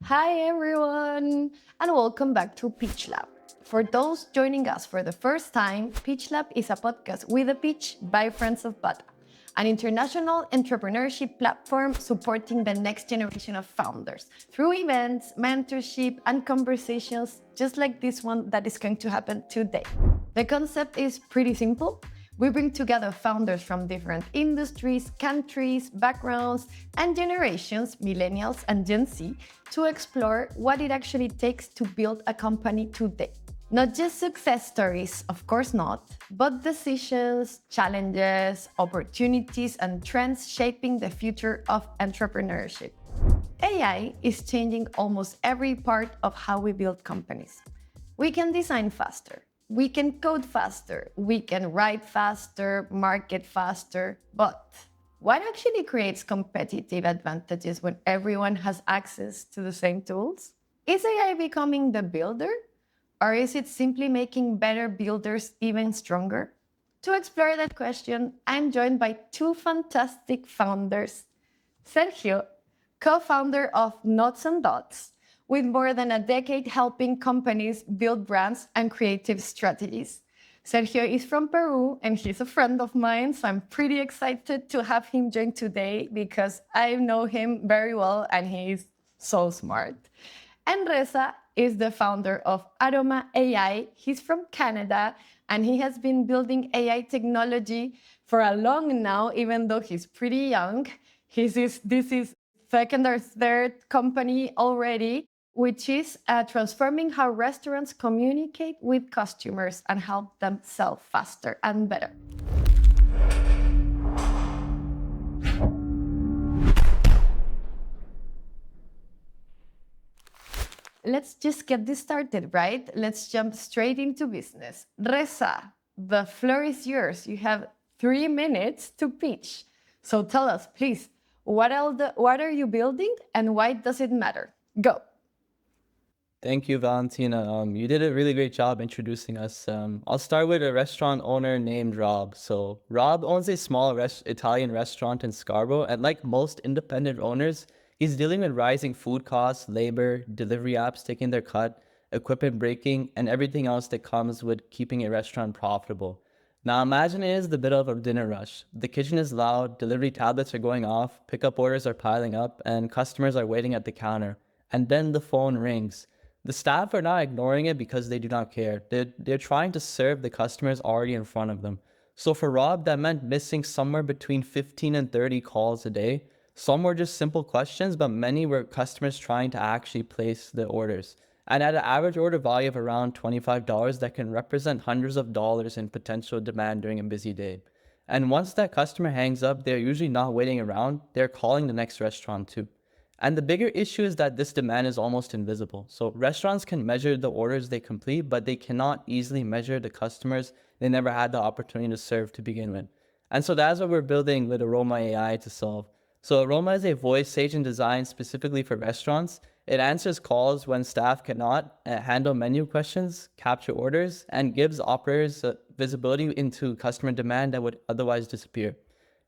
Hi everyone, and welcome back to PitchLab. For those joining us for the first time, PitchLab is a podcast with a pitch by Friends of Bata, an international entrepreneurship platform supporting the next generation of founders through events, mentorship, and conversations just like this one that is going to happen today. The concept is pretty simple. We bring together founders from different industries, countries, backgrounds, and generations, millennials and Gen Z, to explore what it actually takes to build a company today. Not just success stories, of course not, but decisions, challenges, opportunities, and trends shaping the future of entrepreneurship. AI is changing almost every part of how we build companies. We can design faster. We can code faster, we can write faster, market faster, but what actually creates competitive advantages when everyone has access to the same tools? Is AI becoming the builder? Or is it simply making better builders even stronger? To explore that question, I'm joined by two fantastic founders. Sergio, co-founder of 𝗏𝗏𝗏𝗏𝗏𝗏𝗏𝗏𝗏𝗏, with more than a decade helping companies build brands and creative strategies. Sergio is from Peru and he's a friend of mine, so I'm pretty excited to have him join today because I know him very well and he's so smart. And Reza is the founder of Aroma AI. He's from Canada and he has been building AI technology for a long now, even though he's pretty young. This is second or third company already, which is transforming how restaurants communicate with customers and help them sell faster and better. Let's just get this started, right? Let's jump straight into business. Reza, the floor is yours. You have 3 minutes to pitch. So tell us, please, what are you building and why does it matter? Go. Thank you, Valentina. You did a really great job introducing us. I'll start with a restaurant owner named Rob. So Rob owns a small Italian restaurant in Scarborough, and like most independent owners, he's dealing with rising food costs, labor, delivery apps taking their cut, equipment breaking, and everything else that comes with keeping a restaurant profitable. Now imagine it is the bit of a dinner rush. The kitchen is loud, delivery tablets are going off, pickup orders are piling up, and customers are waiting at the counter. And then the phone rings. The staff are not ignoring it because they do not care. They're trying to serve the customers already in front of them. So for Rob, that meant missing somewhere between 15 and 30 calls a day. Some were just simple questions, but many were customers trying to actually place the orders. And at an average order value of around $25, that can represent hundreds of dollars in potential demand during a busy day. And once that customer hangs up, they're usually not waiting around. They're calling the next restaurant too. And the bigger issue is that this demand is almost invisible. So restaurants can measure the orders they complete, but they cannot easily measure the customers they never had the opportunity to serve to begin with. And so that's what we're building with Aroma AI to solve. So Aroma is a voice agent designed specifically for restaurants. It answers calls when staff cannot, handle menu questions, capture orders, and gives operators visibility into customer demand that would otherwise disappear.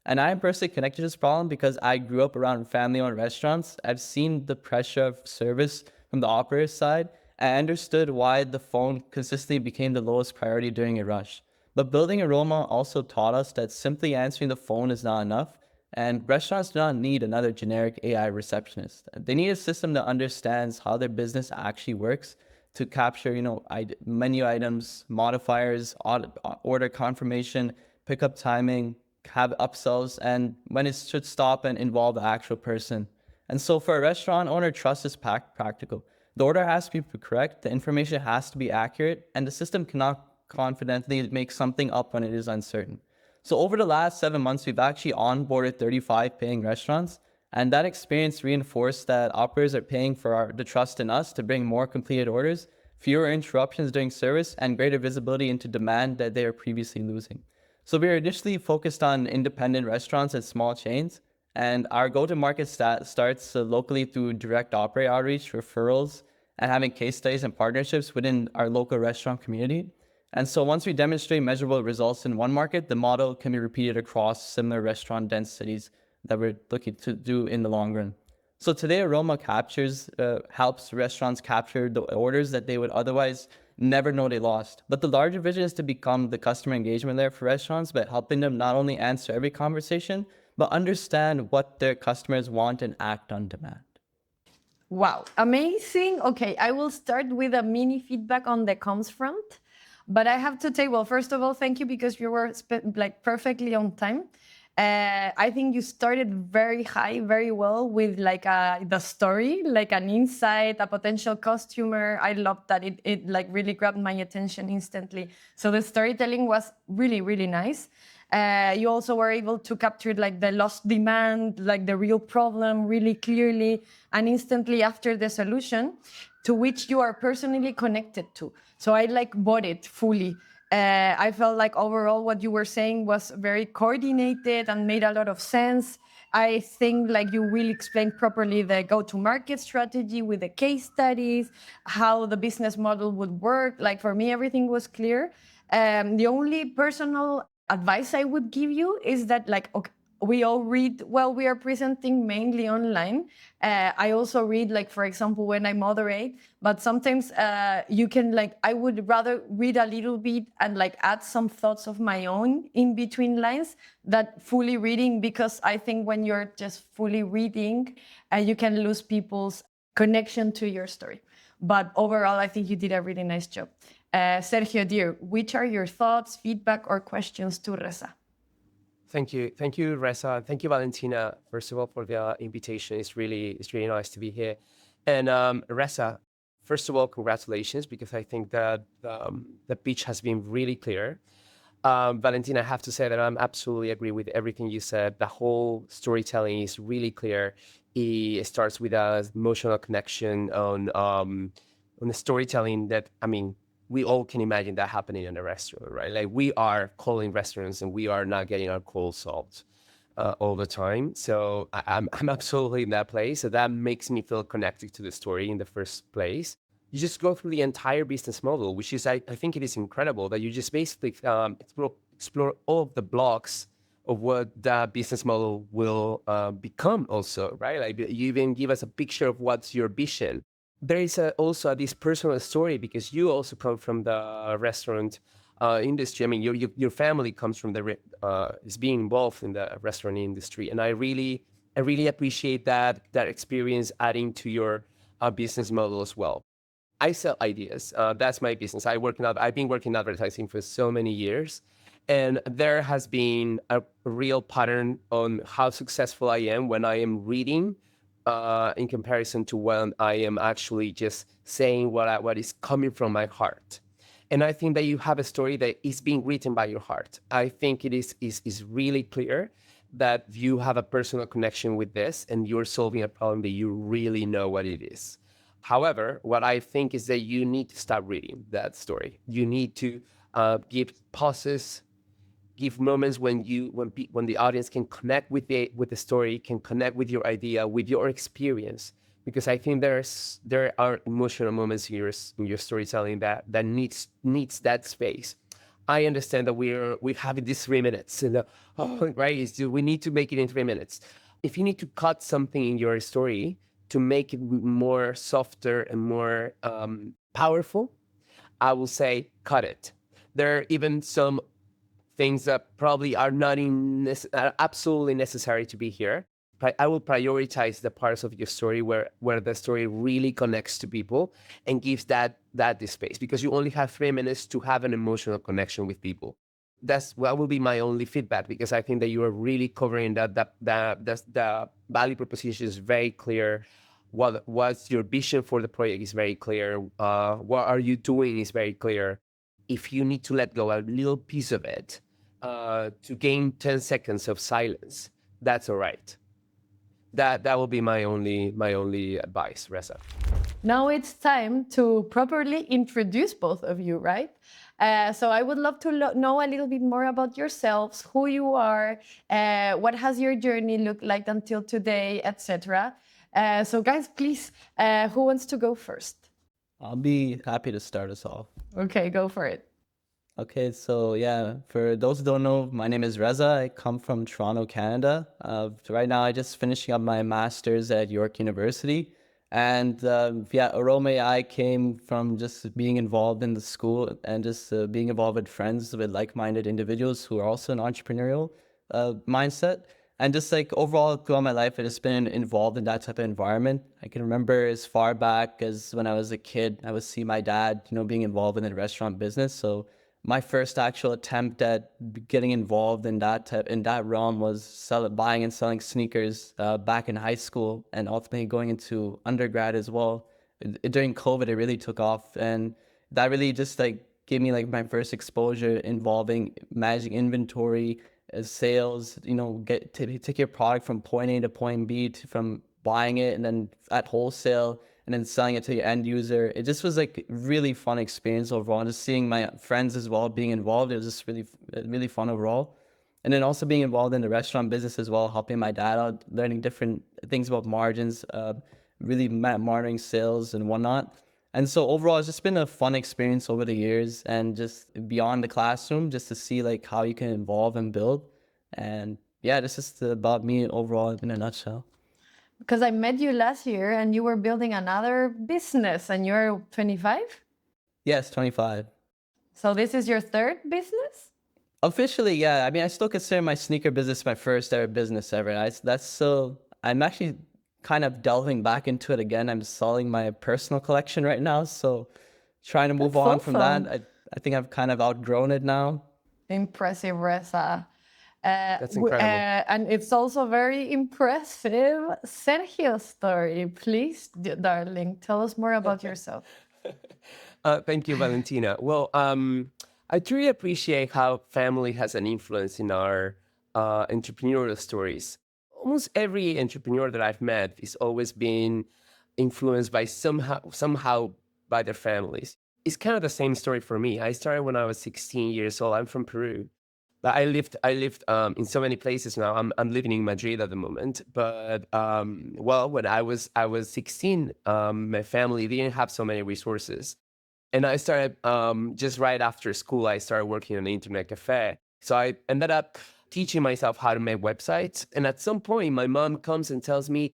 And I am personally connected to this problem because I grew up around family-owned restaurants. I've seen the pressure of service from the operator's side. I understood why the phone consistently became the lowest priority during a rush. But building Aroma also taught us that simply answering the phone is not enough, and restaurants do not need another generic AI receptionist. They need a system that understands how their business actually works to capture, menu items, modifiers, order confirmation, pickup timing, have upsells, and when it should stop and involve the actual person. And so for a restaurant owner, trust is practical. The order has to be correct, the information has to be accurate, and the system cannot confidently make something up when it is uncertain. So over the last 7 months, we've actually onboarded 35 paying restaurants, and that experience reinforced that operators are paying for the trust in us to bring more completed orders, fewer interruptions during service, and greater visibility into demand that they were previously losing. So we were initially focused on independent restaurants and small chains, and our go-to-market starts locally through direct operator outreach, referrals, and having case studies and partnerships within our local restaurant community. And so once we demonstrate measurable results in one market, the model can be repeated across similar restaurant dense cities that we're looking to do in the long run. So today, Aroma helps restaurants capture the orders that they would otherwise never know they lost. But the larger vision is to become the customer engagement layer for restaurants by helping them not only answer every conversation, but understand what their customers want and act on demand. Wow, amazing. Okay, I will start with a mini feedback on the comms front. But I have to say, well, first of all, thank you because you were like perfectly on time. I think you started very high, very well with like the story, like an insight, a potential customer. I loved that it like really grabbed my attention instantly. So the storytelling was really, really nice. You also were able to capture like the lost demand, like the real problem really clearly and instantly after the solution to which you are personally connected to. So I like bought it fully. I felt like overall what you were saying was very coordinated and made a lot of sense. I think like you really explained properly the go-to-market strategy with the case studies, how the business model would work. Like for me, everything was clear. The only personal advice I would give you is that like, okay, we all read, well, we are presenting mainly online. I also read, like, for example, when I moderate, but sometimes you can like, I would rather read a little bit and like add some thoughts of my own in between lines that fully reading, because I think when you're just fully reading, you can lose people's connection to your story. But overall, I think you did a really nice job. Sergio, dear, which are your thoughts, feedback, or questions to Reza? Thank you, Reza. Thank you, Valentina. First of all, for the invitation. It's really nice to be here. And Reza, first of all, congratulations, because I think that the pitch has been really clear. Valentina, I have to say that I'm absolutely agree with everything you said. The whole storytelling is really clear. It starts with an emotional connection on the storytelling that, I mean, we all can imagine that happening in a restaurant, right? Like we are calling restaurants and we are not getting our calls solved all the time. So I'm absolutely in that place. So that makes me feel connected to the story in the first place. You just go through the entire business model, which is, I think it is incredible that you just basically explore all of the blocks of what that business model will become also, right? Like you even give us a picture of what's your vision. There is also this personal story, because you also come from the restaurant industry. I mean, your family comes from is being involved in the restaurant industry, and I really appreciate that experience adding to your business model as well. I sell ideas. That's my business. I've been working in advertising for so many years, and there has been a real pattern on how successful I am when I am reading in comparison to when I am actually just saying what is coming from my heart. And I think that you have a story that is being written by your heart. I think it is really clear that you have a personal connection with this and you're solving a problem that you really know what it is. However, what I think is that you need to stop reading that story. You need to give pauses, give moments when the audience can connect with the story, can connect with your idea, with your experience. Because I think there are emotional moments in your storytelling that needs that space. I understand that we have this 3 minutes, and right? We need to make it in 3 minutes. If you need to cut something in your story to make it more softer and more powerful, I will say cut it. There are even some things that probably are not absolutely necessary to be here. I will prioritize the parts of your story where the story really connects to people and gives that space, because you only have 3 minutes to have an emotional connection with people. That will be my only feedback, because I think that you are really covering that the value proposition is very clear. What's your vision for the project is very clear. What are you doing is very clear. If you need to let go a little piece of it to gain 10 seconds of silence, that's all right. That will be my only advice, Reza. Now it's time to properly introduce both of you, right? So I would love to know a little bit more about yourselves, who you are, what has your journey looked like until today, etc. So guys, please, who wants to go first? I'll be happy to start us off. Okay, go for it. Okay, so yeah, for those who don't know, my name is Reza. I come from Toronto, Canada. Right now, I just finishing up my master's at York University. And yeah, Aroma AI came from just being involved in the school and just being involved with friends, with like-minded individuals who are also an entrepreneurial mindset. And just like overall throughout my life, I've just been involved in that type of environment. I can remember as far back as when I was a kid, I would see my dad, being involved in the restaurant business. So my first actual attempt at getting involved in that realm was buying and selling sneakers back in high school, and ultimately going into undergrad as well. During COVID, it really took off, and that really just like gave me like my first exposure involving managing inventory, sales. Take your product from point A to point B, from buying it and then at wholesale and then selling it to your end user. It just was like really fun experience overall. And just seeing my friends as well being involved, it was just really fun overall. And then also being involved in the restaurant business as well, helping my dad out, learning different things about margins, really monitoring sales and whatnot. And so overall, it's just been a fun experience over the years, and just beyond the classroom, just to see like how you can evolve and build. And yeah, this is about me overall in a nutshell. Because I met you last year and you were building another business and you're 25. Yes, 25. So this is your third business? Officially, yeah. I mean, I still consider my sneaker business my first ever business ever. I'm actually kind of delving back into it again. I'm selling my personal collection right now. So trying to move That's so on from that. fun. I think I've kind of outgrown it now. Impressive, Reza. That's incredible. And it's also very impressive. Sergio's story, please, darling, tell us more about yourself. Thank you, Valentina. Well, I truly appreciate how family has an influence in our entrepreneurial stories. Almost every entrepreneur that I've met is always been influenced by somehow by their families. It's kind of the same story for me. I started when I was 16 years old. I'm from Peru. But I lived in so many places now. I'm living in Madrid at the moment. But well, when I was 16, my family didn't have so many resources. And I started just right after school, I started working in an internet cafe. So I ended up teaching myself how to make websites. And at some point, my mom comes and tells me,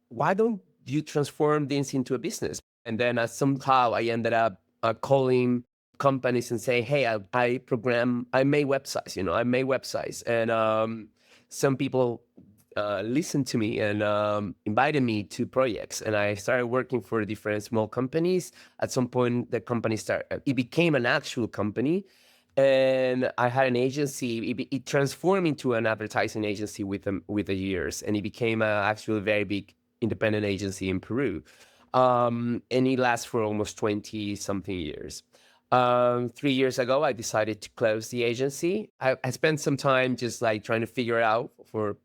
why don't you transform this into a business? And then somehow I ended up calling companies and say, hey, I make websites, I make websites. And some people listened to me and invited me to projects. And I started working for different small companies. At some point, the company it became an actual company. And I had an agency. It transformed into an advertising agency with the years, and it became actually a very big independent agency in Peru. And it lasts for almost 20 something years. 3 years ago, I decided to close the agency. I spent some time just like trying to figure it out for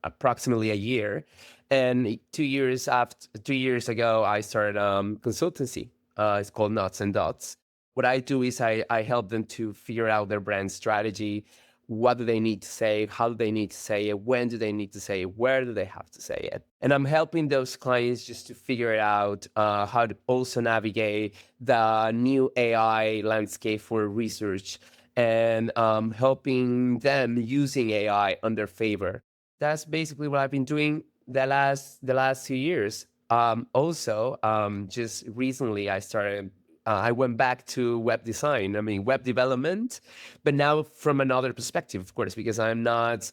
approximately a year. And 3 years ago, I started consultancy. It's called Nuts and Dots. What I do is I help them to figure out their brand strategy. What do they need to say? How do they need to say it? When do they need to say it? Where do they have to say it? And I'm helping those clients just to figure out how to also navigate the new AI landscape for research, and helping them using AI on their favor. That's basically what I've been doing the last 2 years. Also, just recently I went back to web design. I mean, web development, but now from another perspective, of course, because I'm not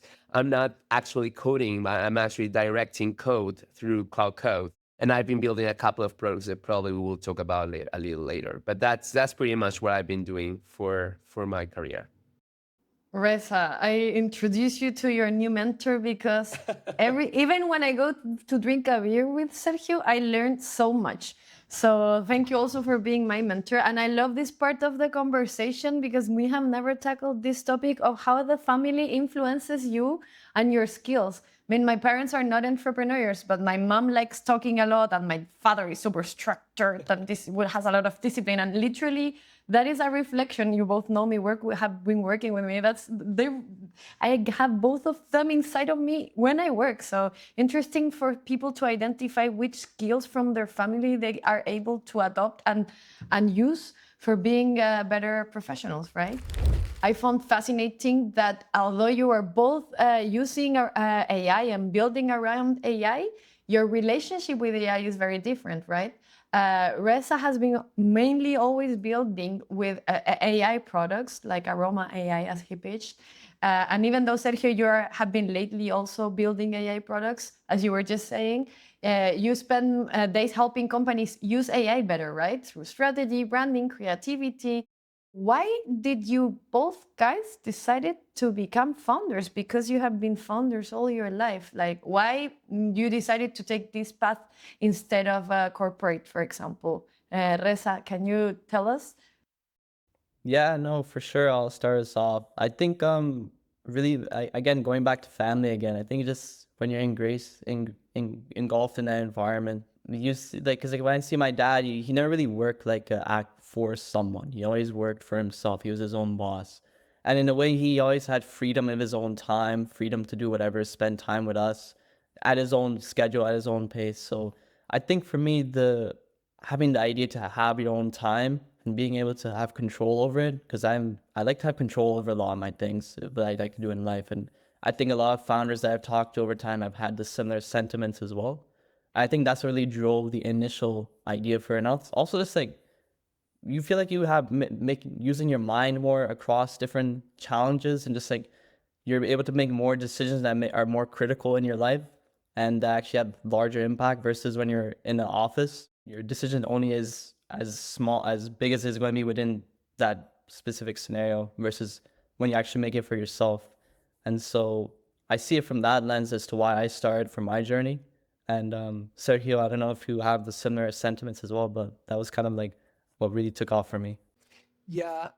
actually coding. I'm actually directing code through Cloud Code, and I've been building a couple of products that probably we will talk about a little later. But that's pretty much what I've been doing for my career. Reza, I introduce you to your new mentor because even when I go to drink a beer with Sergio, I learned so much. So thank you also for being my mentor. And I love this part of the conversation because we have never tackled this topic of how the family influences you and your skills. mean, my parents are not entrepreneurs, but my mom likes talking a lot, and my father is super structured and this has a lot of discipline. And literally, that is a reflection. You both know me. Have been working with me. I have both of them inside of me when I work. So interesting for people to identify which skills from their family they are able to adopt and use for being better professionals, right? I found fascinating that although you are both using AI and building around AI, your relationship with AI is very different, right? Reza has been mainly always building with AI products like Aroma AI, as he pitched. And even though, Sergio, have been lately also building AI products, as you were just saying, you spend days helping companies use AI better, right? Through strategy, branding, creativity. Why did you both guys decided to become founders? Because you have been founders all your life. Like, why you decided to take this path instead of corporate, for example? Reza, can you tell us? Yeah, no, for sure. I'll start us off. I think really again going back to family again. I think just when you're engulfed in that environment, you see, like, because like when I see my dad, he never really worked like act for someone. He always worked for himself. He was his own boss, and in a way, he always had freedom of his own time, freedom to do whatever, spend time with us at his own schedule, at his own pace. So I think for me, the having the idea to have your own time and being able to have control over it, because I like to have control over a lot of my things that I like to do in life. And I think a lot of founders that I've talked to over time have had the similar sentiments as well. I think that's what really drove the initial idea for it. And also just like you feel like you have using your mind more across different challenges, and just like you're able to make more decisions that are more critical in your life and that actually have larger impact versus when you're in the office. Your decision only is as big as it's going to be within that specific scenario versus when you actually make it for yourself. And so I see it from that lens as to why I started for my journey. And Sergio, I don't know if you have the similar sentiments as well, but that was kind of like what really took off for me. Yeah.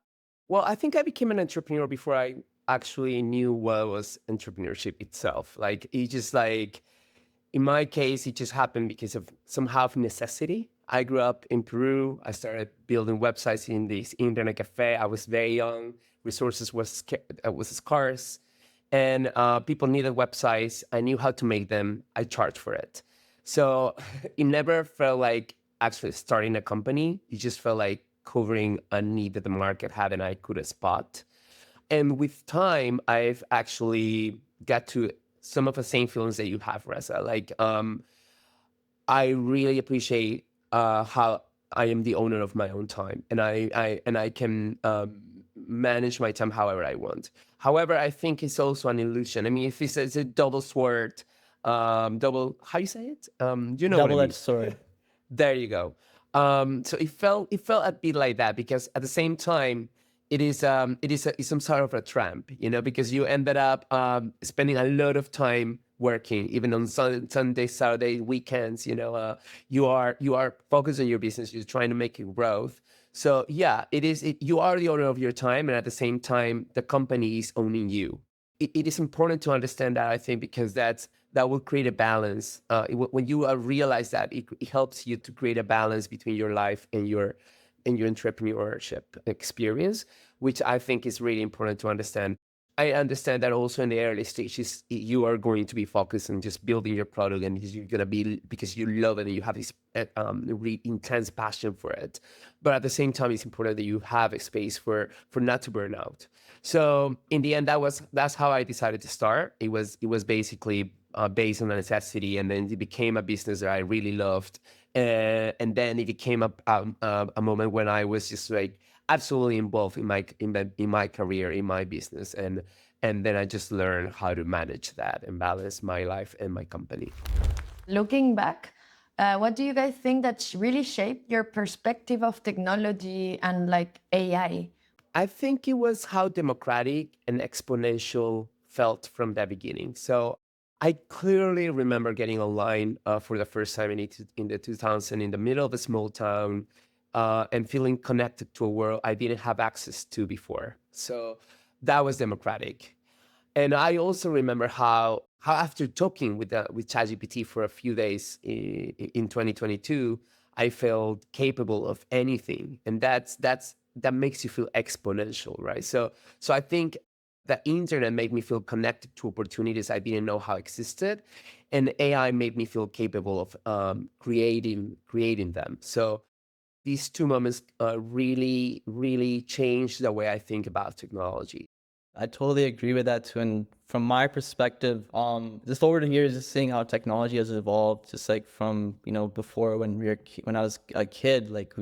Well, I think I became an entrepreneur before I actually knew what was entrepreneurship itself. Like, it just like, in my case, it just happened because of somehow of necessity. I grew up in Peru. I started building websites in this internet cafe. I was very young. Resources was scarce, and people needed websites. I knew how to make them. I charged for it. So it never felt like actually starting a company. It just felt like covering a need that the market had and I could spot. And with time, I've actually got to some of the same feelings that you have, Reza. Like, I really appreciate how I am the owner of my own time, and I can manage my time however I want. However, I think it's also an illusion. I mean, if it's a double sword, double, how you say it? You know what I mean? Double-edged sword. There you go. So it felt a bit like that because at the same time, it's some sort of a tramp, because you ended up spending a lot of time working, even on Sunday, Saturday, weekends. You are focused on your business. You're trying to make it growth. So yeah, you are the owner of your time, and at the same time, the company is owning you. It is important to understand that, I think, because that will create a balance. When you realize that, it helps you to create a balance between your life and your entrepreneurship experience, which I think is really important to understand. I understand that also in the early stages, you are going to be focused on just building your product, and you're going to be, because you love it and you have this really intense passion for it. But at the same time, it's important that you have a space for not to burn out. So in the end, that's how I decided to start. It was basically based on a necessity, and then it became a business that I really loved. And then it became a moment when I was just like absolutely involved in my career, in my business, and then I just learned how to manage that and balance my life and my company. Looking back, what do you guys think that really shaped your perspective of technology and like AI? I think it was how democratic and exponential felt from the beginning. So I clearly remember getting online for the first time in the 2000s in the middle of a small town, and feeling connected to a world I didn't have access to before. So that was democratic. And I also remember how how after talking with ChatGPT for a few days in 2022, I felt capable of anything, and that makes you feel exponential, right? So I think the internet made me feel connected to opportunities I didn't know how existed, and AI made me feel capable of creating them. So these two moments really changed the way I think about technology. I totally agree with that too. And from my perspective, just over the years, just seeing how technology has evolved, just like from, before when when I was a kid, like,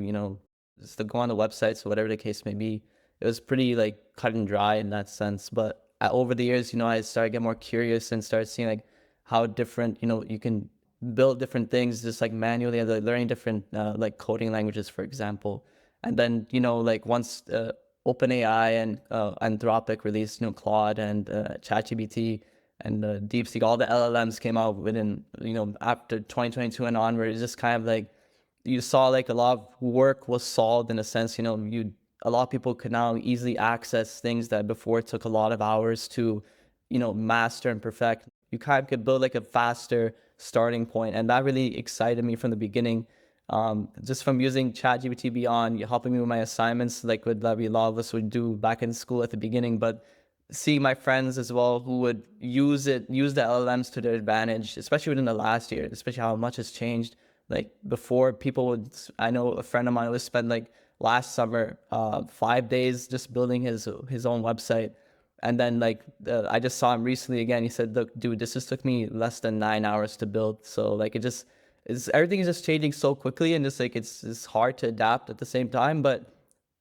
just to go on the websites or whatever the case may be, it was pretty like cut and dry in that sense. But over the years, I started to get more curious and started seeing like how different, you can build different things just like manually, and like learning different like coding languages, for example. And then, like once OpenAI and Anthropic released, Claude and ChatGPT and DeepSeek, all the LLMs came out within, after 2022 and onward. It's just kind of like you saw like a lot of work was solved in a sense. A lot of people could now easily access things that before took a lot of hours to, master and perfect. You kind of could build like a faster starting point, and that really excited me from the beginning. Just from using ChatGPT beyond helping me with my assignments, like what a lot of us would do back in school at the beginning, but seeing my friends as well who would use the LLMs to their advantage, especially within the last year, especially how much has changed. Like before, I know a friend of mine would spend like last summer 5 days just building his own website. And then like I just saw him recently again. He said, "Look, dude, this just took me less than 9 hours to build." So like everything is just changing so quickly, and just like it's hard to adapt at the same time. But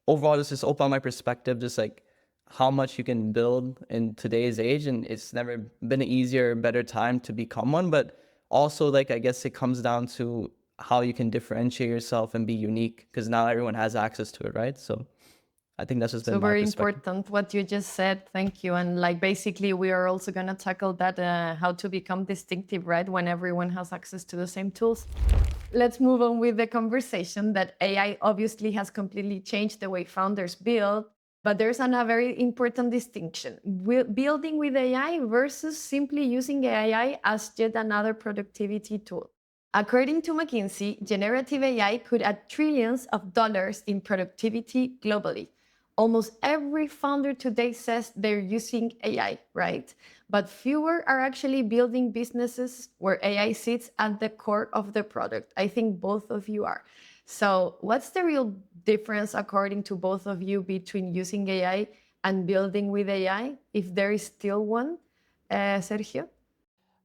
overall, this just opened my perspective, just like how much you can build in today's age, and it's never been an easier, better time to become one. But also, like I guess it comes down to how you can differentiate yourself and be unique, because now everyone has access to it, right? So I think that's just So been my very perspective. important what you just said. Thank you. And like basically, we are also going to tackle that how to become distinctive, right? When everyone has access to the same tools. Let's move on with the conversation that AI obviously has completely changed the way founders build. But there's a very important distinction: building with AI versus simply using AI as yet another productivity tool. According to McKinsey, generative AI could add trillions of dollars in productivity globally. Almost every founder today says they're using AI, right? But fewer are actually building businesses where AI sits at the core of the product. I think both of you are. So, what's the real difference, according to both of you, between using AI and building with AI, if there is still one? Sergio?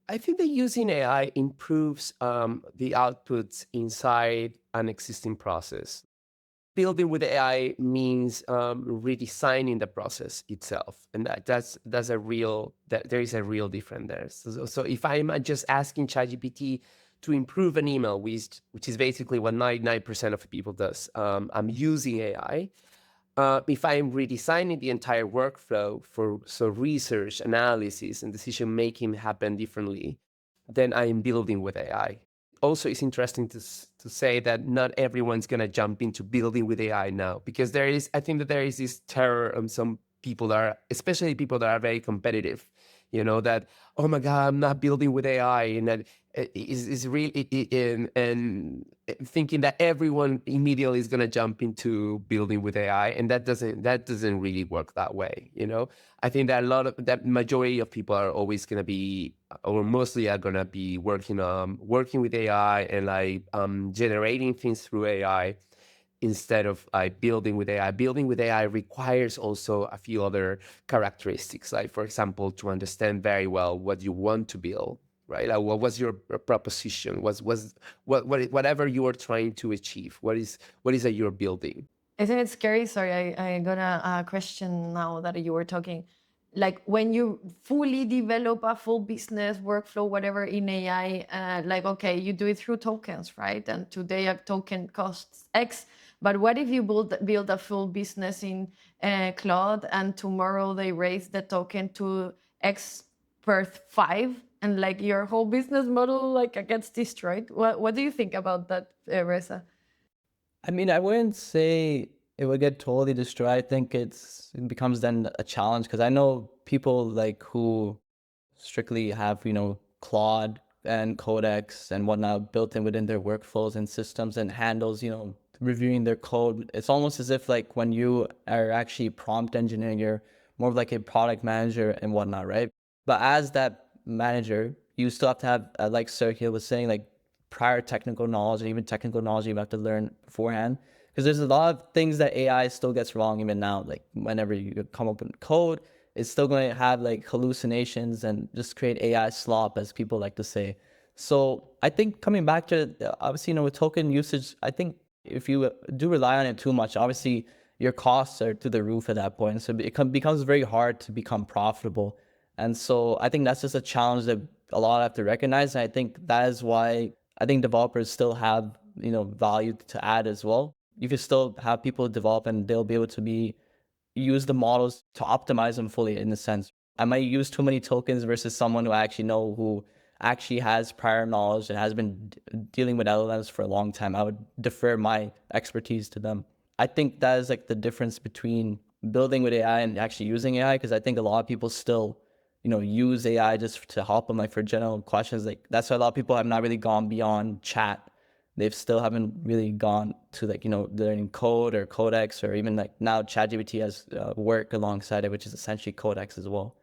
I think that using AI improves the outputs inside an existing process. Building with AI means redesigning the process itself, and there is a real difference there. So if I'm just asking ChatGPT to improve an email, which is basically what 99% of people does, I'm using AI. If I'm redesigning the entire workflow so research, analysis, and decision making happen differently, then I'm building with AI. Also, it's interesting to say that not everyone's gonna jump into building with AI now, because I think that there is this terror on some people especially people that are very competitive, that, oh my God, I'm not building with AI, and that is really and thinking that everyone immediately is gonna jump into building with AI, and that doesn't really work that way. I think that that majority of people are always gonna be, or mostly are gonna be working with AI and like generating things through AI instead of building with AI. Building with AI requires also a few other characteristics, like for example, to understand very well what you want to build, right? Like, what was your proposition? Whatever you are trying to achieve? What is that you're building? Isn't it scary? Sorry, I got a question now that you were talking. Like when you fully develop a full business workflow, whatever in AI, like, okay, you do it through tokens, right? And today a token costs X. But what if you build a full business in Claude, and tomorrow they raise the token to X per 5, and like your whole business model like gets destroyed? What do you think about that, Reza? I mean, I wouldn't say it would get totally destroyed. I think it becomes then a challenge, because I know people like who strictly have, Claude and Codex and whatnot built in within their workflows and systems and handles, reviewing their code. It's almost as if like when you are actually prompt engineering, you're more of like a product manager and whatnot, right? But as that manager, you still have to have, like Sergio was saying, like prior technical knowledge and even technical knowledge you have to learn beforehand. Because there's a lot of things that AI still gets wrong even now. Like whenever you come up with code, it's still going to have like hallucinations and just create AI slop, as people like to say. So I think coming back to obviously, with token usage, I think if you do rely on it too much, obviously your costs are to the roof at that point. So it becomes very hard to become profitable. And so I think that's just a challenge that a lot have to recognize. And I think that is why I think developers still have, value to add as well. You can still have people develop and they'll be able to use the models to optimize them fully in a sense. I might use too many tokens versus someone who I actually know who actually has prior knowledge and has been dealing with LLMs for a long time. I would defer my expertise to them. I think that is like the difference between building with AI and actually using AI, because I think a lot of people still, use AI just to help them like for general questions. Like that's why a lot of people have not really gone beyond chat. They've still haven't really gone to like, learning code or codex, or even like now ChatGPT has work alongside it, which is essentially codex as well.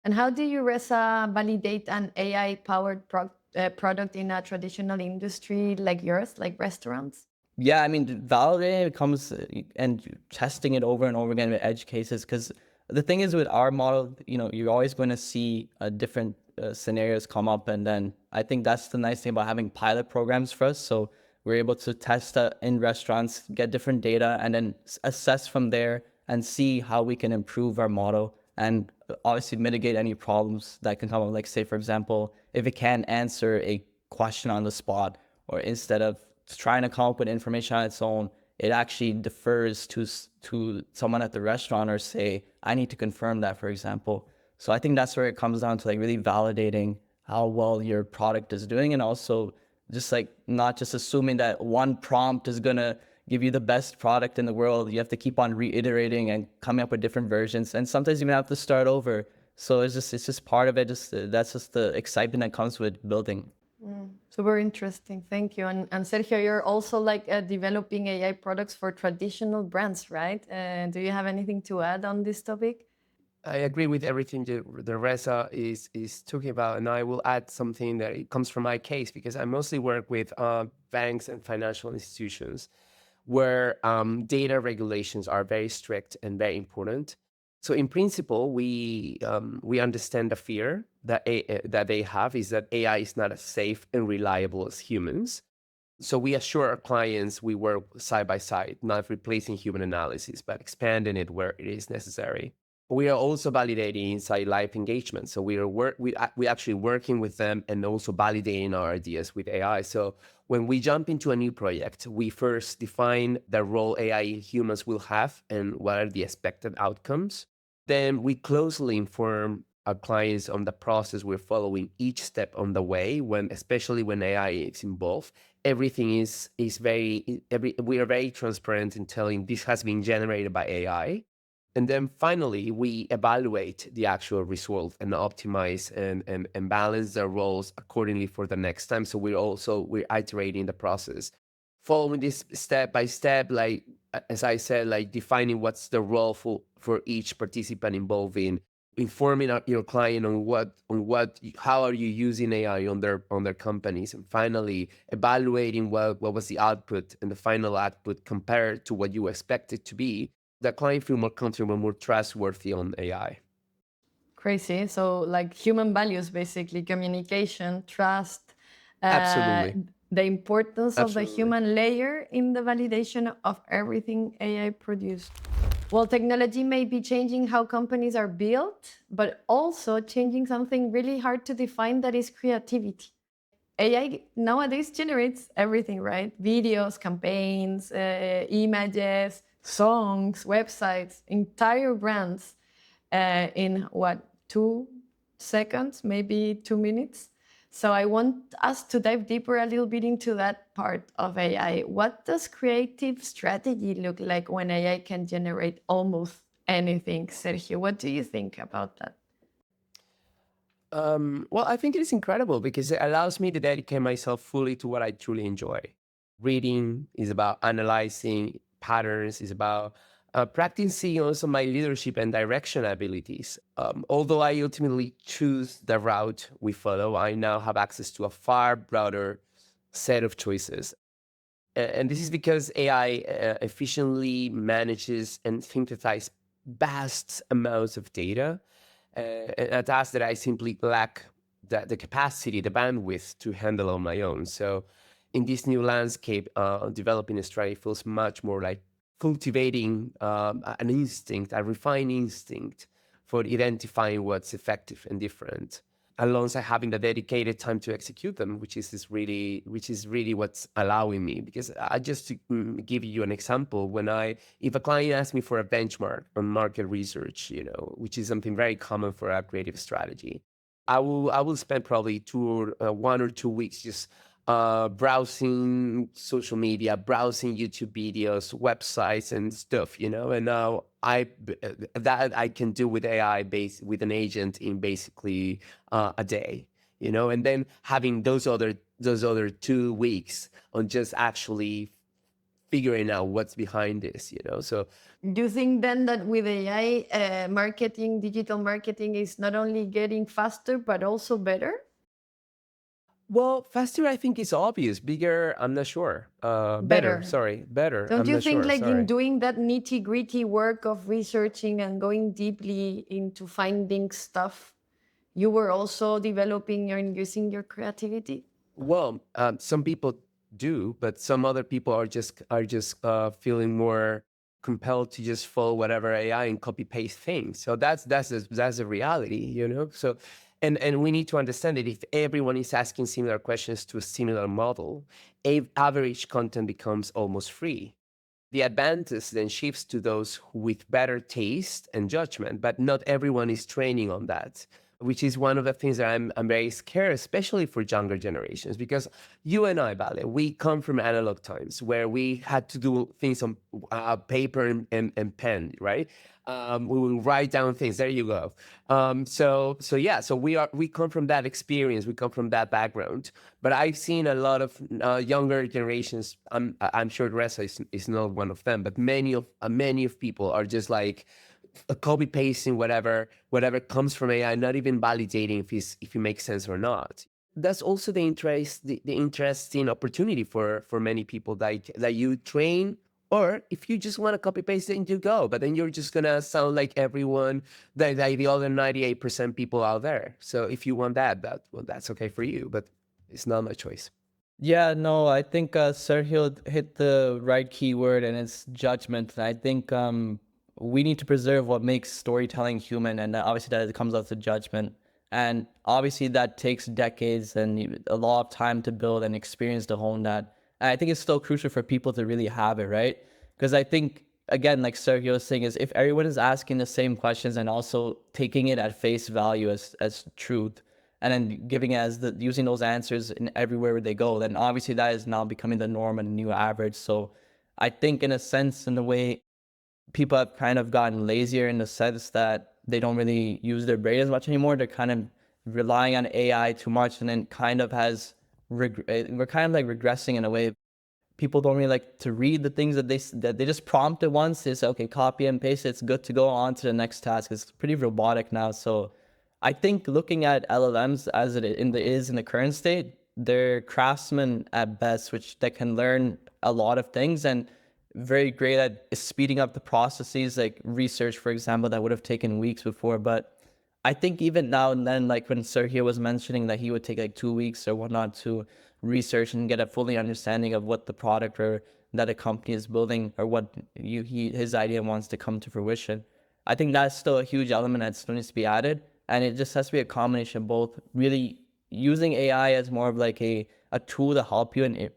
And how do you, Reza, validate an AI-powered product in a traditional industry like yours, like restaurants? Yeah, I mean, validating it comes and testing it over and over again with edge cases. Because the thing is with our model, you're always going to see different scenarios come up. And then I think that's the nice thing about having pilot programs for us. So we're able to test in restaurants, get different data, and then assess from there and see how we can improve our model and obviously mitigate any problems that can come up. Like say, for example, if it can't answer a question on the spot, or instead of trying to come up with information on its own, it actually defers to someone at the restaurant, or say, I need to confirm that, for example. So I think that's where it comes down to like really validating how well your product is doing, and also just like not just assuming that one prompt is gonna give you the best product in the world. You have to keep on reiterating and coming up with different versions, and sometimes you even have to start over. So it's just part of it. That's just the excitement that comes with building. Super interesting. Thank you. And Sergio, you're also like developing AI products for traditional brands, right? Do you have anything to add on this topic? I agree with everything the Reza is talking about, and I will add something that it comes from my case, because I mostly work with banks and financial institutions where data regulations are very strict and very important. So in principle, we understand the fear that that they have is that AI is not as safe and reliable as humans. So we assure our clients we work side by side, not replacing human analysis, but expanding it where it is necessary. We are also validating inside live engagement. So we actually working with them and also validating our ideas with AI. So when we jump into a new project, we first define the role AI humans will have and what are the expected outcomes. Then we closely inform our clients on the process we're following each step on the way, especially when AI is involved. Everything is we are very transparent in telling this has been generated by AI. And then finally, we evaluate the actual result and optimize and balance the roles accordingly for the next time. So we're iterating the process, following this step by step, like as I said, like defining what's the role for each participant involved in informing your client on how are you using AI on their companies, and finally evaluating what was the output and the final output compared to what you expect it to be. The client feel more comfortable, more trustworthy on AI. Crazy. So, like human values, basically communication, trust, Absolutely. the importance of the Absolutely. human layer in the validation of everything AI produced. Well, technology may be changing how companies are built, but also changing something really hard to define, that is creativity. AI nowadays generates everything, right? Videos, campaigns, images, songs, websites, entire brands in what, 2 seconds, maybe 2 minutes. So I want us to dive deeper a little bit into that part of AI. What does creative strategy look like when AI can generate almost anything? Sergio, what do you think about that? Well, I think it is incredible because it allows me to dedicate myself fully to what I truly enjoy. Reading is about analyzing patterns, is about practicing also my leadership and direction abilities. Although I ultimately choose the route we follow, I now have access to a far broader set of choices. And this is because AI efficiently manages and synthesizes vast amounts of data, a task that I simply lack the capacity, the bandwidth to handle on my own. So in this new landscape, developing a strategy feels much more like cultivating an instinct, a refined instinct for identifying what's effective and different, alongside having the dedicated time to execute them, which is really what's allowing me. Because I just to give you an example, if a client asks me for a benchmark on market research, which is something very common for a creative strategy, I will spend probably 1 or 2 weeks just browsing social media, browsing YouTube videos, websites, and stuff, and now that I can do with AI based with an agent in basically a day, and then having those other 2 weeks on just actually figuring out what's behind this, So Do you think then that with AI, marketing, digital marketing is not only getting faster, but also better? well, faster I think is obvious. Bigger, I'm not sure. Better, Better. sorry, better. Don't I'm you not think, sure. like, in Sorry. doing that nitty gritty work of researching and going deeply into finding stuff, you were also developing and using your creativity? Well, some people do, but some other people are just feeling more compelled to just follow whatever AI and copy paste things. So that's a reality, So, and we need to understand that if everyone is asking similar questions to a similar model, average content becomes almost free. The advantage then shifts to those with better taste and judgment, but not everyone is training on that, which is one of the things that I'm very scared, especially for younger generations, because you and I, Vale, we come from analog times where we had to do things on paper and pen, right? We will write down things. There you go. So we come from that experience. We come from that background. But I've seen a lot of younger generations. I'm sure Reza is not one of them, but many of people are just like copy pasting whatever comes from AI, not even validating if it makes sense or not. That's also the interesting opportunity for many people that you train, or if you just want to copy paste it and you go, but then you're just gonna sound like everyone, like the other 98% people out there. So if you want well, that's okay for you, but it's not my choice. Yeah, no, I think Sergio hit the right keyword, and it's judgment. And I think we need to preserve what makes storytelling human, and obviously that comes out to judgment. And obviously that takes decades and a lot of time to build and experience to hone that. And I think it's still crucial for people to really have it, right? Because I think, again, like Sergio was saying, is if everyone is asking the same questions and also taking it at face value as truth, and then giving it as using those answers in everywhere where they go, then obviously that is now becoming the norm and the new average. So I think in a sense, in a way, people have kind of gotten lazier in the sense that they don't really use their brain as much anymore. They're kind of relying on AI too much, and then kind of we're kind of like regressing in a way. People don't really like to read the things that they just prompt it once. They say, okay, copy and paste it. It's good to go on to the next task. It's pretty robotic now. So I think looking at LLMs as it is in the current state, they're craftsmen at best, which they can learn a lot of things and very great at speeding up the processes, like research, for example, that would have taken weeks before. But I think even now and then, like when Sergio was mentioning that he would take like 2 weeks or whatnot to research and get a fully understanding of what the product or that a company is building or what his idea wants to come to fruition. I think that's still a huge element that still needs to be added. And it just has to be a combination of both really using AI as more of like a tool to help you and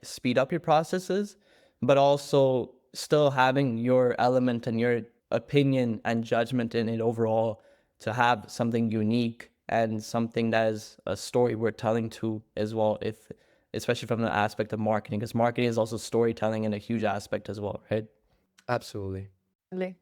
speed up your processes, but also still having your element and your opinion and judgment in it overall to have something unique and something that is a story worth telling to as well, if especially from the aspect of marketing, because marketing is also storytelling in a huge aspect as well, right? Absolutely. Really.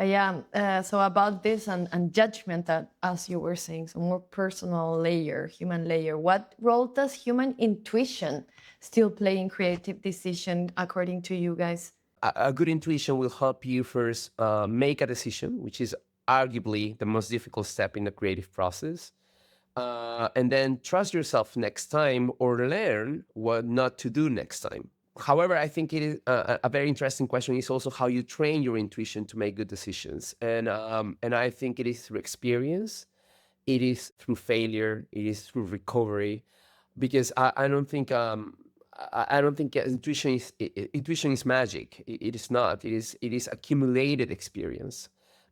So about this and judgment, that, as you were saying, so more personal layer, human layer. What role does human intuition still play in creative decision, according to you guys? A good intuition will help you first make a decision, which is arguably the most difficult step in the creative process. And then trust yourself next time, or learn what not to do next time. However, I think it is a very interesting question is also how you train your intuition to make good decisions. And I think it is through experience, it is through failure, it is through recovery, because I don't think I don't think intuition is magic. It is not. It is accumulated experience.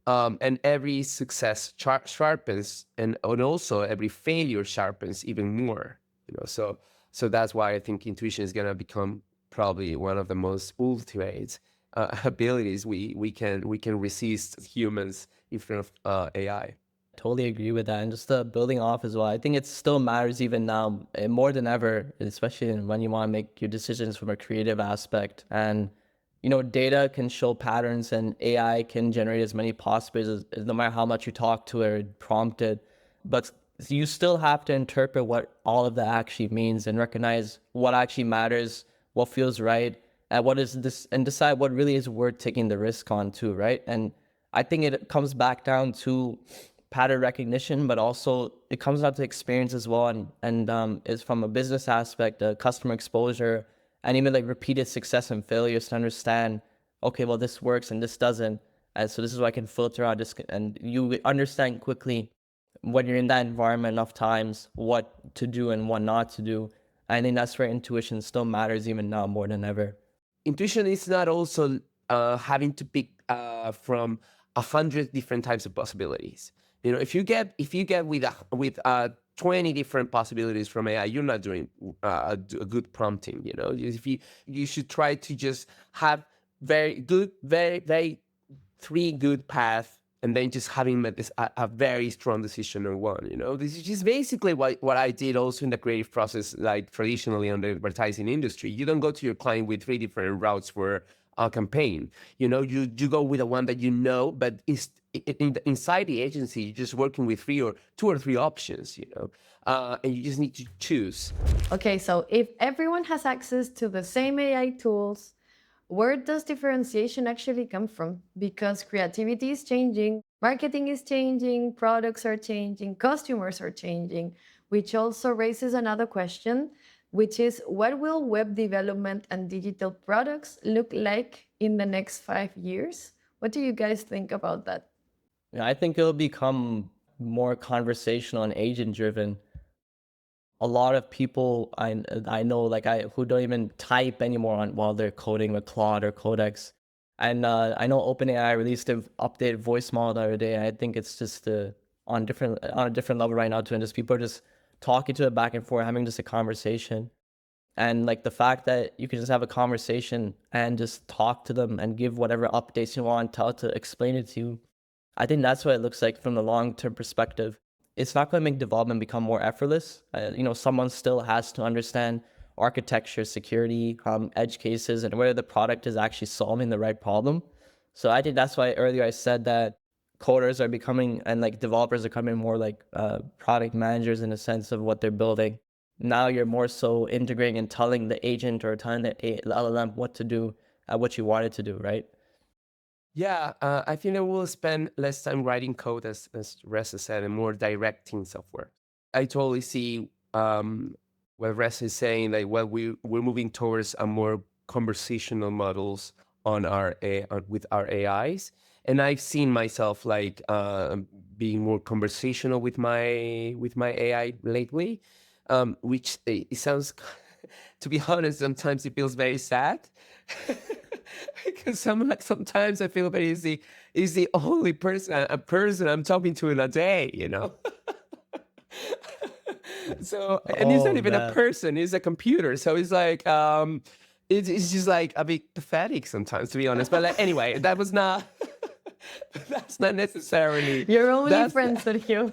And every success sharpens, and also every failure sharpens even more. So that's why I think intuition is gonna become probably one of the most ultimate abilities we can resist as humans in front of AI. Totally agree with that. And just building off as well, I think it still matters even now more than ever, especially when you want to make your decisions from a creative aspect. And, data can show patterns, and AI can generate as many possibilities no matter how much you talk to it or prompt it. But you still have to interpret what all of that actually means and recognize what actually matters, what feels right, and what is this, and decide what really is worth taking the risk on too, right? And I think it comes back down to pattern recognition, but also it comes down to experience as well, and is from a business aspect, customer exposure, and even like repeated success and failures to understand, okay, well, this works and this doesn't, and so this is what I can filter out. And you understand quickly when you're in that environment enough times what to do and what not to do. I think that's where intuition still matters even now more than ever. Intuition is not also having to pick from 100 different types of possibilities. If you get with 20 different possibilities from AI, you're not doing a good prompting. If you should try to just have very three good paths, and then just having a very strong decision on one. This is just basically what I did also in the creative process, like traditionally on the advertising industry. You don't go to your client with 3 different routes for a campaign. You go with the one that but inside the agency, you're just working with 2 or 3 options. And you just need to choose. Okay, so if everyone has access to the same AI tools, where does differentiation actually come from? Because creativity is changing, marketing is changing, products are changing, customers are changing, which also raises another question, which is, what will web development and digital products look like in the next 5 years? What do you guys think about that? I think it'll become more conversational and agent driven. A lot of people I know, who don't even type anymore while they're coding with Claude or Codex. And I know OpenAI released an updated voice model the other day. And I think it's just on a different level right now too. And just people are just talking to it back and forth, having just a conversation. And like the fact that you can just have a conversation and just talk to them and give whatever updates you want, tell it to explain it to you. I think that's what it looks like from the long-term perspective. It's not going to make development become more effortless. Someone still has to understand architecture, security, edge cases, and whether the product is actually solving the right problem. So I think that's why earlier I said that coders are becoming, and like developers are becoming more like product managers in a sense of what they're building. Now you're more so integrating and telling the agent or telling the LLM what to do, what you want it to do, right? Yeah, I think I will spend less time writing code, as Reza said, and more directing software. I totally see what Reza is saying, like we're moving towards a more conversational models on with our AIs, and I've seen myself like being more conversational with my AI lately, which it sounds, to be honest, sometimes it feels very sad. Because sometimes I feel that he's the only person I'm talking to in a day, So, and he's not even a person; he's a computer. So it's like it's just like a bit pathetic sometimes, to be honest. But anyway, that's not necessarily Your only friend, Sergio.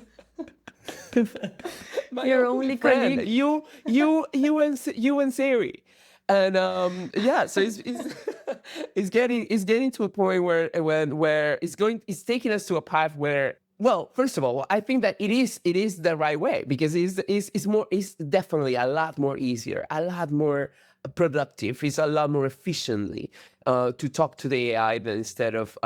Your only friend. colleague. You and Siri. And yeah, so it's it's getting to a point where it's taking us to a path where, well, first of all, I think that it is the right way, because it's definitely a lot more easier, a lot more productive. It's a lot more efficiently to talk to the AI than instead of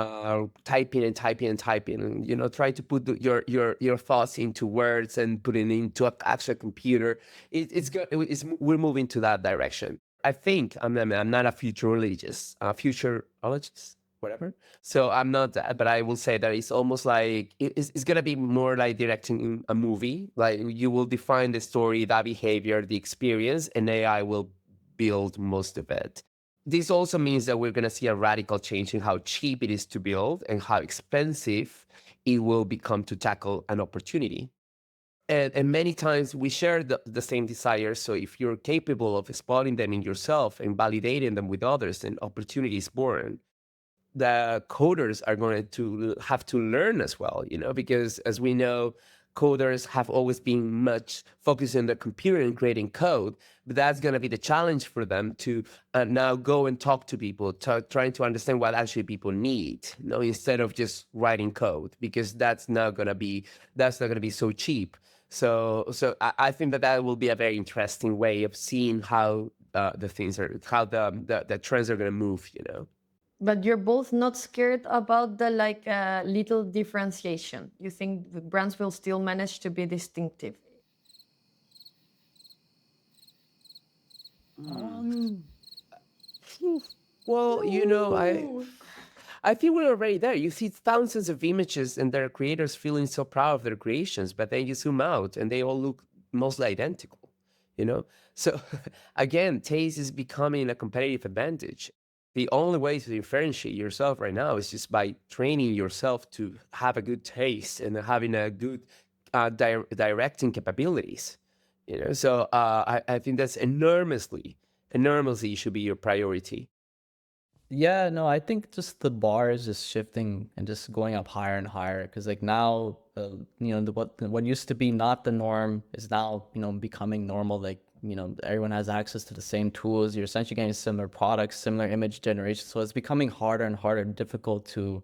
typing and typing and typing, and try to put your thoughts into words and put it into an actual computer. We're moving to that direction. I think I'm not a futurologist, whatever. So I'm not that, but I will say that it's almost like it's gonna be more like directing a movie. Like, you will define the story, that behavior, the experience, and AI will build most of it. This also means that we're gonna see a radical change in how cheap it is to build and how expensive it will become to tackle an opportunity. And many times we share the same desires. So if you're capable of spotting them in yourself and validating them with others, then opportunity is born. The coders are going to have to learn as well, because as we know, coders have always been much focused on the computer and creating code, but that's going to be the challenge for them to now go and talk to people, trying to understand what actually people need, instead of just writing code, because that's not going to be so cheap. So I think that will be a very interesting way of seeing how the trends are going to move. But you're both not scared about the little differentiation. You think the brands will still manage to be distinctive? Well, I think we're already there. You see thousands of images and their creators feeling so proud of their creations, but then you zoom out and they all look mostly identical, So again, taste is becoming a competitive advantage. The only way to differentiate yourself right now is just by training yourself to have a good taste and having a good directing capabilities. So I think that's enormously should be your priority. Yeah, no, I think just the bar is just shifting and just going up higher and higher. Because like now, what used to be not the norm is now, becoming normal. Like, everyone has access to the same tools. You're essentially getting similar products, similar image generation. So it's becoming harder and harder and difficult to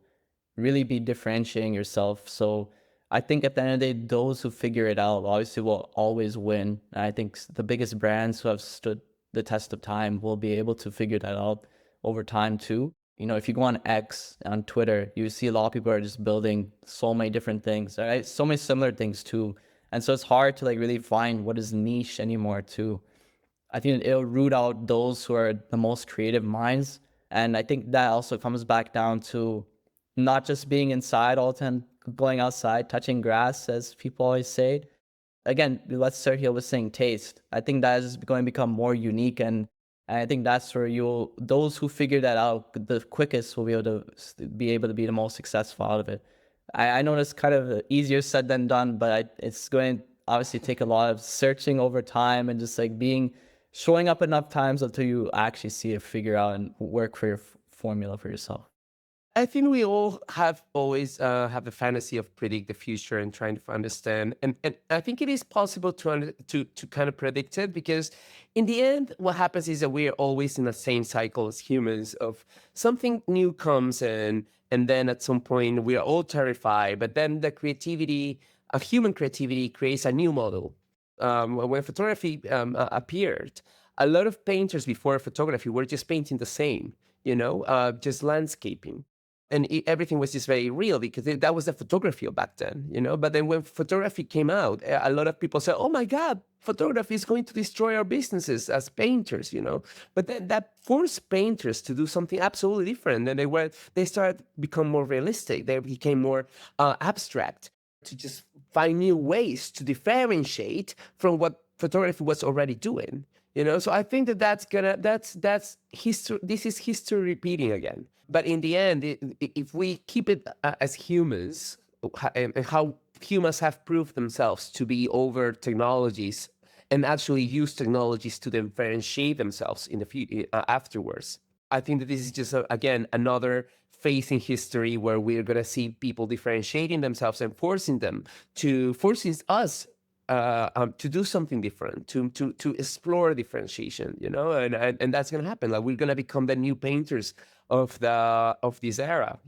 really be differentiating yourself. So I think at the end of the day, those who figure it out obviously will always win. And I think the biggest brands who have stood the test of time will be able to figure that out over time too. If you go on X, on Twitter, you see a lot of people are just building so many different things, right? So many similar things too. And so it's hard to really find what is niche anymore too. I think it'll root out those who are the most creative minds. And I think that also comes back down to not just being inside all the time, going outside, touching grass, as people always say. Again, what Sergio was saying, taste. I think that is going to become more unique, and I think that's where those who figure that out the quickest will be able to be the most successful out of it. I know it's kind of easier said than done, but it's going to obviously take a lot of searching over time and just showing up enough times until you actually see it figure out and work for your formula for yourself. I think we all have always have the fantasy of predict the future and trying to understand, and I think it is possible to kind of predict it, because in the end, what happens is that we are always in the same cycle as humans of something new comes in, and then at some point we are all terrified, but then the creativity of human creativity creates a new model. When photography appeared, a lot of painters before photography were just painting the same, just landscaping. And everything was just very real, because that was the photography of back then, But then when photography came out, a lot of people said, "Oh my God, photography is going to destroy our businesses as painters," But then that forced painters to do something absolutely different. And they started to become more realistic. They became more abstract, to just find new ways to differentiate from what photography was already doing. So I think that's history. This is history repeating again. But in the end, if we keep it as humans, and how humans have proved themselves to be over technologies and actually use technologies to differentiate themselves in the future afterwards, I think that this is just again another phase in history where we're going to see people differentiating themselves and forcing us to do something different, to explore differentiation, and that's gonna happen. Like we're gonna become the new painters of this era,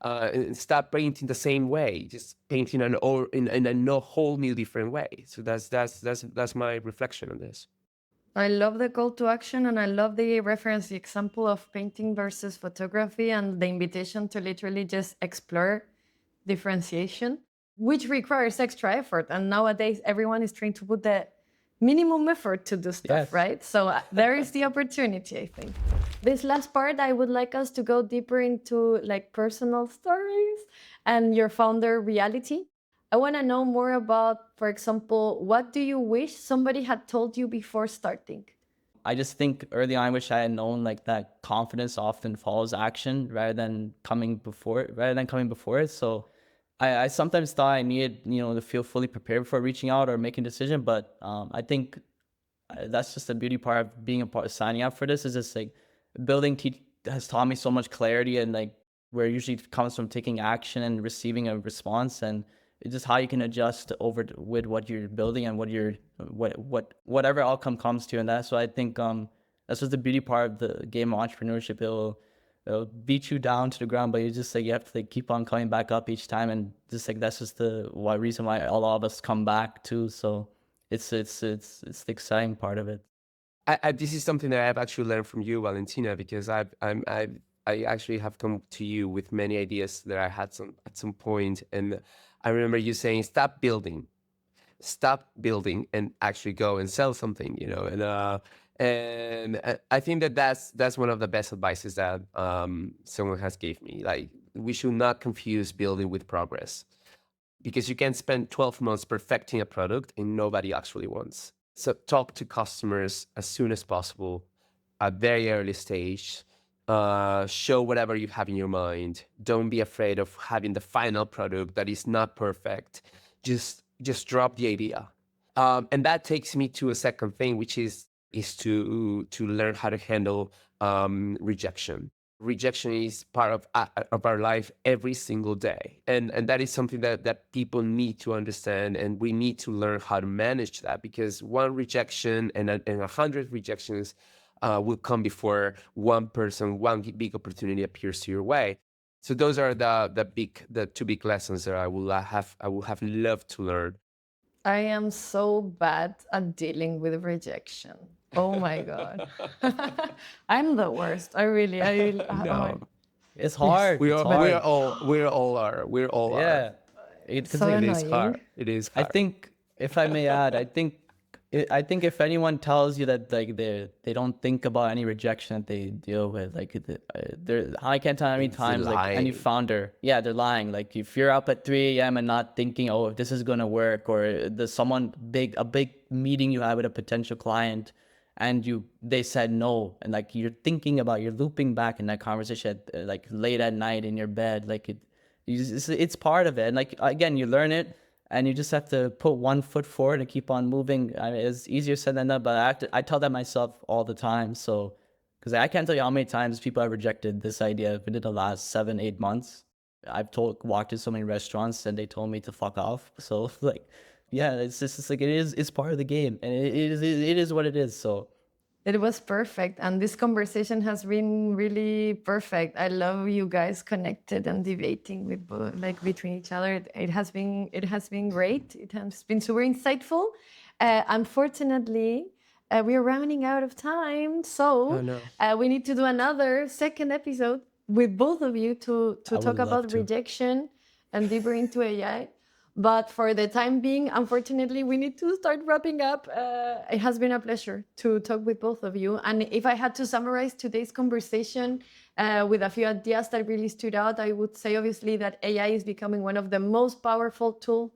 and stop painting the same way, just painting in a no whole new different way. So that's my reflection on this. I love the call to action, and I love the reference, the example of painting versus photography, and the invitation to literally just explore differentiation, which requires extra effort. And nowadays, everyone is trying to put the minimum effort to do stuff, Yes. right? So there is the opportunity, I think. This last part, I would like us to go deeper into like personal stories and your founder reality. I want to know more about, for example, what do you wish somebody had told you before starting? I just think early on, I wish I had known like that confidence often follows action rather than coming before it. So I sometimes thought I needed, to feel fully prepared before reaching out or making a decision. But I think that's just the beauty part of being a part of signing up for this, is just like has taught me so much clarity, and like where it usually comes from taking action and receiving a response, and it's just how you can adjust with what you're building and whatever outcome comes to. And that's why I think that's just the beauty part of the game of entrepreneurship. It'll beat you down to the ground, but you have to like keep on coming back up each time, and just like that's just the reason why a lot of us come back too. So it's the exciting part of it. This is something that I've actually learned from you, Valentina, because I actually have come to you with many ideas that I had at some point, and I remember you saying, stop building and actually go and sell something, and I think that's one of the best advices that someone has gave me. Like, we should not confuse building with progress, because you can spend 12 months perfecting a product and nobody actually wants. So talk to customers as soon as possible, at very early stage. Show whatever you have in your mind. Don't be afraid of having the final product that is not perfect. Just drop the idea. And that takes me to a second thing, which is to learn how to handle rejection. Rejection is part of our life every single day, and that is something that people need to understand, and we need to learn how to manage that, because one rejection and 100 rejections will come before one big opportunity appears to your way. So those are the two big lessons that I will have loved to learn. I am so bad at dealing with rejection. Oh my God. I'm the worst. I really, No. It's hard. It's hard. We're all are. Yeah. Because So It is annoying. hard. It is I hard. think, if I may add, I think if anyone tells you that like they don't think about any rejection that they deal with, like I can't tell how many times like any lying. founder, yeah, they're lying. Like if you're up at 3 a.m. and not thinking, oh, if this is gonna work, or there's a big meeting you have with a potential client, and they said no, and like you're looping back in that conversation like late at night in your bed, like it's part of it. And like again, you learn it, and you just have to put one foot forward and keep on moving. I mean, it's easier said than done, but I tell that myself all the time. So, because I can't tell you how many times people have rejected this idea within the last 7-8 months. I've walked in so many restaurants and they told me to fuck off. So like, yeah, it's like it's part of the game, and it is what it is. So It was perfect, and this conversation has been really perfect. I love you guys connected and debating with like between each other. It has been great. It has been super insightful. Unfortunately, we are running out of time, so Oh, no. we need to do another second episode with both of you to I would talk love about to. rejection and deeper into AI. But for the time being, unfortunately, we need to start wrapping up. It has been a pleasure to talk with both of you. And if I had to summarize today's conversation with a few ideas that really stood out, I would say obviously that AI is becoming one of the most powerful tools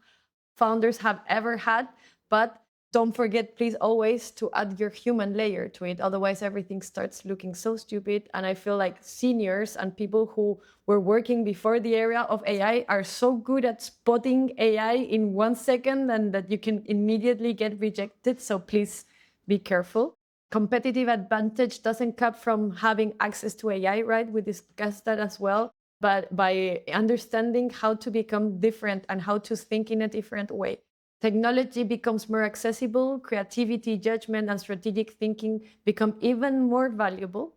founders have ever had. But don't forget, please, always to add your human layer to it. Otherwise, everything starts looking so stupid. And I feel like seniors and people who were working before the era of AI are so good at spotting AI in 1 second, and that you can immediately get rejected. So please be careful. Competitive advantage doesn't come from having access to AI, right? We discussed that as well. But by understanding how to become different and how to think in a different way. technology becomes more accessible, creativity, judgment, and strategic thinking become even more valuable.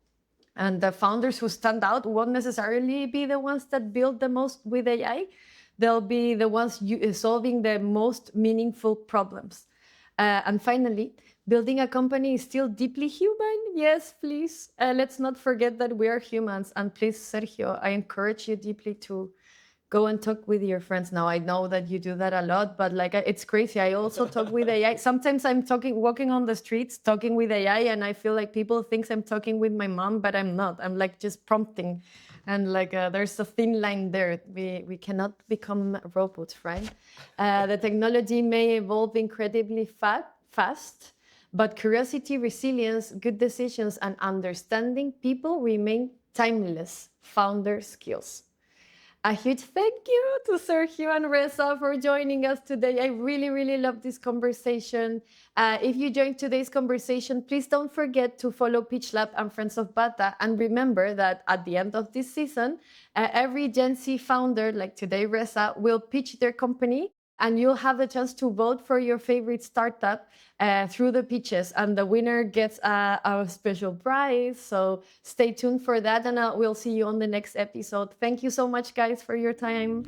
And the founders who stand out won't necessarily be the ones that build the most with AI. They'll be the ones solving the most meaningful problems. And finally, building a company is still deeply human. Yes, please. Let's not forget that we are humans. And please, Sergio, I encourage you deeply to go and talk with your friends. Now, I know that you do that a lot, but like it's crazy. I also talk with AI. Sometimes I'm walking on the streets, talking with AI, and I feel like people think I'm talking with my mom, but I'm not. I'm like just prompting. And like there's a thin line there. We cannot become robots, right? The technology may evolve incredibly fast, but curiosity, resilience, good decisions, and understanding people remain timeless founder skills. A huge thank you to Sergio and Reza for joining us today. I really, really love this conversation. If you joined today's conversation, please don't forget to follow PitchLab and Friends of Bata. And remember that at the end of this season, every Gen Z founder, like today Reza, will pitch their company, and you'll have the chance to vote for your favorite startup through the pitches, and the winner gets a special prize. So stay tuned for that, and we'll see you on the next episode. Thank you so much, guys, for your time.